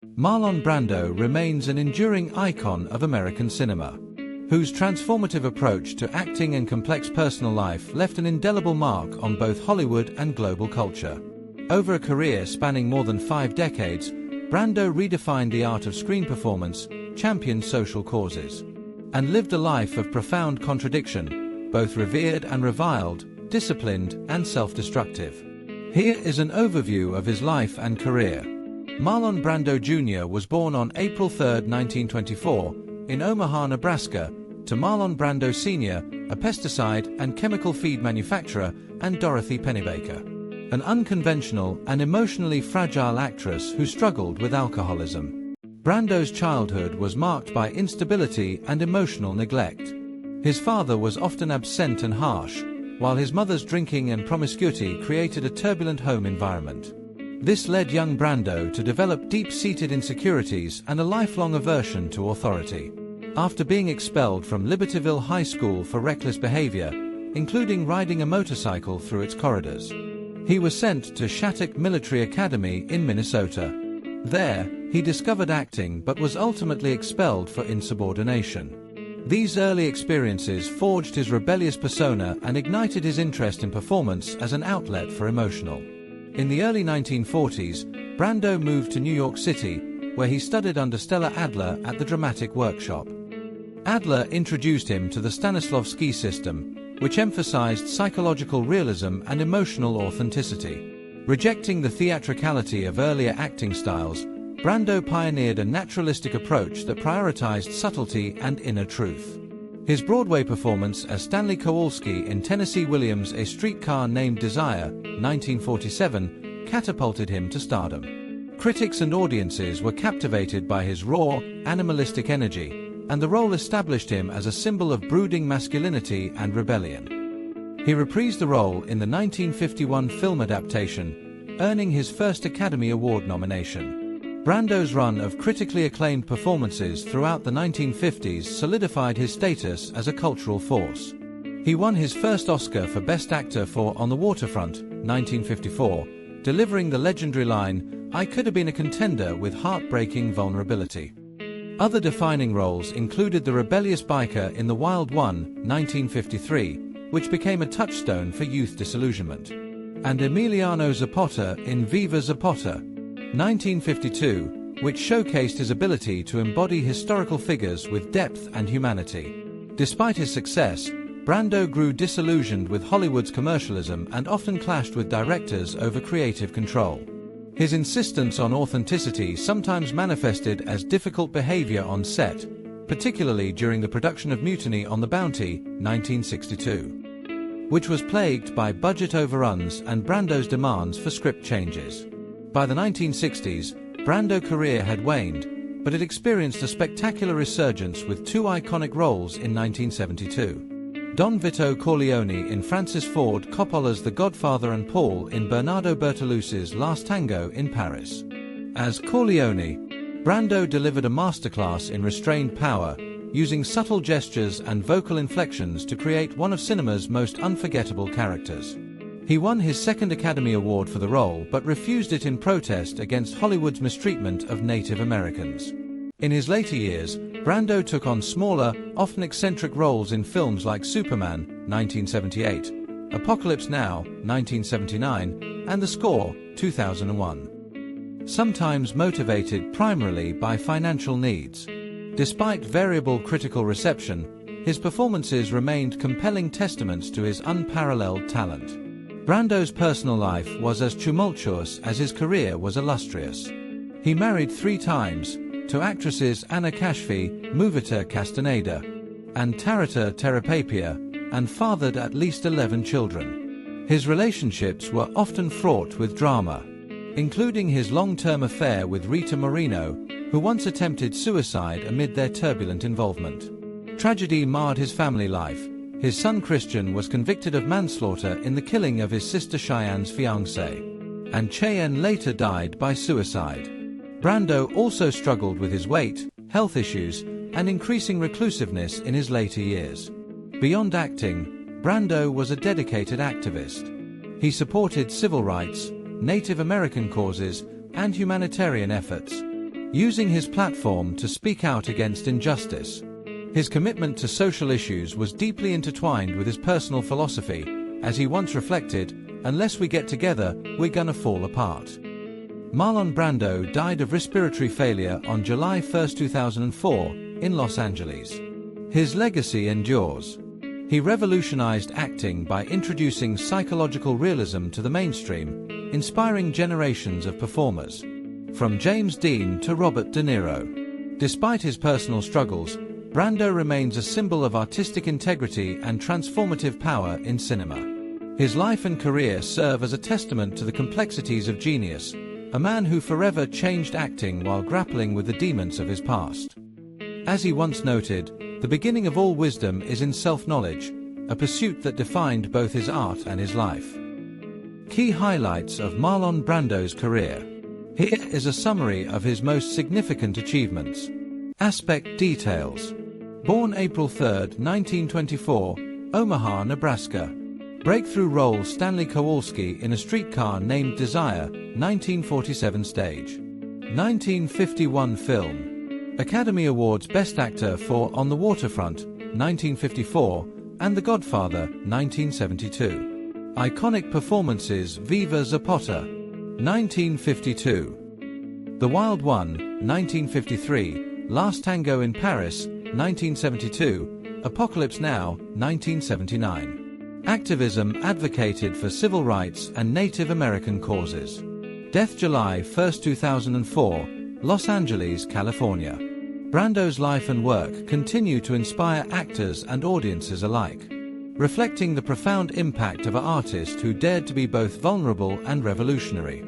Marlon Brando remains an enduring icon of American cinema, whose transformative approach to acting and complex personal life left an indelible mark on both Hollywood and global culture. Over a career spanning more than 5 decades, Brando redefined the art of screen performance, championed social causes, and lived a life of profound contradiction, both revered and reviled, disciplined and self-destructive. Here is an overview of his life and career. Marlon Brando Jr. was born on April 3, 1924, in Omaha, Nebraska, to Marlon Brando Sr., a pesticide and chemical feed manufacturer, and Dorothy Pennebaker, an unconventional and emotionally fragile actress who struggled with alcoholism. Brando's childhood was marked by instability and emotional neglect. His father was often absent and harsh, while his mother's drinking and promiscuity created a turbulent home environment. This led young Brando to develop deep-seated insecurities and a lifelong aversion to authority. After being expelled from Libertyville High School for reckless behavior, including riding a motorcycle through its corridors, he was sent to Shattuck Military Academy in Minnesota. There, he discovered acting but was ultimately expelled for insubordination. These early experiences forged his rebellious persona and ignited his interest in performance as an outlet for emotional. In the early 1940s, Brando moved to New York City, where he studied under Stella Adler at the Dramatic Workshop. Adler introduced him to the Stanislavski system, which emphasized psychological realism and emotional authenticity. Rejecting the theatricality of earlier acting styles, Brando pioneered a naturalistic approach that prioritized subtlety and inner truth. His Broadway performance as Stanley Kowalski in Tennessee Williams' A Streetcar Named Desire, 1947, catapulted him to stardom. Critics and audiences were captivated by his raw, animalistic energy, and the role established him as a symbol of brooding masculinity and rebellion. He reprised the role in the 1951 film adaptation, earning his first Academy Award nomination. Brando's run of critically acclaimed performances throughout the 1950s solidified his status as a cultural force. He won his first Oscar for Best Actor for On the Waterfront, 1954, delivering the legendary line, "I could have been a contender with heartbreaking vulnerability." Other defining roles included the rebellious biker in The Wild One, 1953, which became a touchstone for youth disillusionment, and Emiliano Zapata in Viva Zapata, 1952, which showcased his ability to embody historical figures with depth and humanity. Despite his success, Brando grew disillusioned with Hollywood's commercialism and often clashed with directors over creative control. His insistence on authenticity sometimes manifested as difficult behavior on set, particularly during the production of Mutiny on the Bounty, 1962, which was plagued by budget overruns and Brando's demands for script changes. By the 1960s, Brando's career had waned, but it experienced a spectacular resurgence with 2 iconic roles in 1972. Don Vito Corleone in Francis Ford Coppola's The Godfather and Paul in Bernardo Bertolucci's Last Tango in Paris. As Corleone, Brando delivered a masterclass in restrained power, using subtle gestures and vocal inflections to create one of cinema's most unforgettable characters. He won his second Academy Award for the role but refused it in protest against Hollywood's mistreatment of Native Americans. In his later years, Brando took on smaller, often eccentric roles in films like Superman, 1978, Apocalypse Now, 1979, and The Score, 2001. Sometimes motivated primarily by financial needs. Despite variable critical reception, his performances remained compelling testaments to his unparalleled talent. Brando's personal life was as tumultuous as his career was illustrious. He married 3 times, to actresses Anna Kashfi, Muvita Castaneda, and Tarita Terapapia, and fathered at least 11 children. His relationships were often fraught with drama, including his long-term affair with Rita Moreno, who once attempted suicide amid their turbulent involvement. Tragedy marred his family life. His son Christian was convicted of manslaughter in the killing of his sister Cheyenne's fiancé, and Cheyenne later died by suicide. Brando also struggled with his weight, health issues, and increasing reclusiveness in his later years. Beyond acting, Brando was a dedicated activist. He supported civil rights, Native American causes, and humanitarian efforts, using his platform to speak out against injustice. His commitment to social issues was deeply intertwined with his personal philosophy, as he once reflected, "Unless we get together, we're gonna fall apart." Marlon Brando died of respiratory failure on July 1, 2004, in Los Angeles. His legacy endures. He revolutionized acting by introducing psychological realism to the mainstream, inspiring generations of performers, from James Dean to Robert De Niro. Despite his personal struggles, Brando remains a symbol of artistic integrity and transformative power in cinema. His life and career serve as a testament to the complexities of genius, a man who forever changed acting while grappling with the demons of his past. As he once noted, "The beginning of all wisdom is in self-knowledge," a pursuit that defined both his art and his life. Key highlights of Marlon Brando's career. Here is a summary of his most significant achievements. Aspect details. Born April 3, 1924, Omaha, Nebraska. Breakthrough role Stanley Kowalski in A Streetcar Named Desire, 1947 stage. 1951 film. Academy Awards Best Actor for On the Waterfront, 1954, and The Godfather, 1972. Iconic performances Viva Zapata, 1952. The Wild One, 1953, Last Tango in Paris, 1972, Apocalypse Now, 1979. Activism advocated for civil rights and Native American causes. Death July 1, 2004, Los Angeles, California. Brando's life and work continue to inspire actors and audiences alike, reflecting the profound impact of an artist who dared to be both vulnerable and revolutionary.